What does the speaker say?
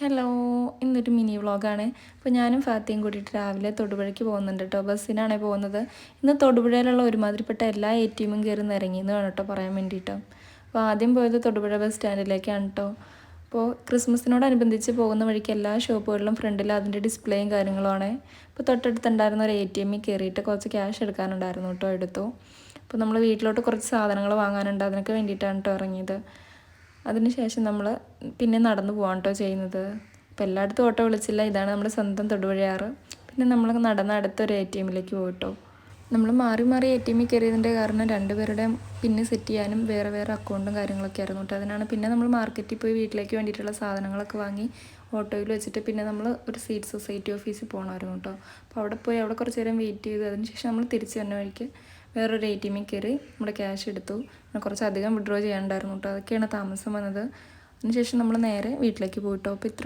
Hello, ഇന്നൊരു mini വ്ളോഗാണ്. അപ്പോൾ ഞാനും ഫാത്തിയും കൂടിയിട്ട് രാവിലെ തൊടുപുഴയ്ക്ക് പോകുന്നുണ്ട് കേട്ടോ. ബസ്സിനാണ് പോകുന്നത്. ഇന്ന് തൊടുപുഴയിലുള്ള ഒരുമാതിരിപ്പെട്ട എല്ലാ എ.ടി.എമ്മും കയറി നിറങ്ങിയെന്ന് വേണം കേട്ടോ പറയാൻ വേണ്ടിയിട്ട്. അപ്പോൾ ആദ്യം പോയത് തൊടുപുഴ ബസ് സ്റ്റാൻഡിലേക്കാണ് കേട്ടോ. അപ്പോൾ ക്രിസ്മസിനോടനുബന്ധിച്ച് പോകുന്ന വഴിക്ക് എല്ലാ ഷോപ്പുകളിലും ഫ്രണ്ടിൽ അതിൻ്റെ ഡിസ്പ്ലേയും കാര്യങ്ങളുമാണ്. അപ്പോൾ തൊട്ടടുത്തുണ്ടായിരുന്ന ഒരു എ.ടി.എമ്മിൽ കയറിയിട്ട് കുറച്ച് ക്യാഷ് എടുക്കാനുണ്ടായിരുന്നു കേട്ടോ, എടുത്തു. അപ്പോൾ നമ്മൾ വീട്ടിലോട്ട് കുറച്ച് സാധനങ്ങൾ വാങ്ങാനുണ്ട്, അതിനൊക്കെ വേണ്ടിയിട്ടാണ് കേട്ടോ ഇറങ്ങിയത്. അതിനുശേഷം നമ്മൾ പിന്നെ നടന്നു പോകാൻ കേട്ടോ ചെയ്യുന്നത്. അപ്പോൾ എല്ലായിടത്തും ഓട്ടോ വിളിച്ചില്ല, ഇതാണ് നമ്മുടെ സ്വന്തം തൊടുപുഴയാറ്. പിന്നെ നമ്മൾ നടന്ന അടുത്തൊരു എ.ടി.എമ്മിലേക്ക് പോയിട്ടോ. നമ്മൾ മാറി മാറി എ.ടി.എമ്മിൽ കയറിയതിൻ്റെ കാരണം രണ്ടുപേരുടെയും പിന്നെ സെറ്റ് ചെയ്യാനും വേറെ വേറെ അക്കൗണ്ടും കാര്യങ്ങളൊക്കെ ആയിരുന്നു കേട്ടോ. അതിനാണ് പിന്നെ നമ്മൾ മാർക്കറ്റിൽ പോയി വീട്ടിലേക്ക് വേണ്ടിയിട്ടുള്ള സാധനങ്ങളൊക്കെ വാങ്ങി ഓട്ടോയിൽ വെച്ചിട്ട് പിന്നെ നമ്മൾ ഒരു സീഡ് സൊസൈറ്റി ഓഫീസിൽ പോകണമായിരുന്നു കേട്ടോ. അപ്പോൾ അവിടെ കുറച്ച് നേരം വെയിറ്റ് ചെയ്തു. അതിനുശേഷം നമ്മൾ തിരിച്ച് വരുന്ന വഴിക്ക് വേറൊരു എ.ടി.എമ്മിൽ കയറി നമ്മുടെ ക്യാഷ് എടുത്തു. കുറച്ചധികം വിഡ്രോ ചെയ്യാനുണ്ടായിരുന്നു കേട്ടോ, അതൊക്കെയാണ് താമസം വന്നത്. അതിനുശേഷം നമ്മൾ നേരെ വീട്ടിലേക്ക് പോയിട്ടോ. അപ്പോൾ ഇത്ര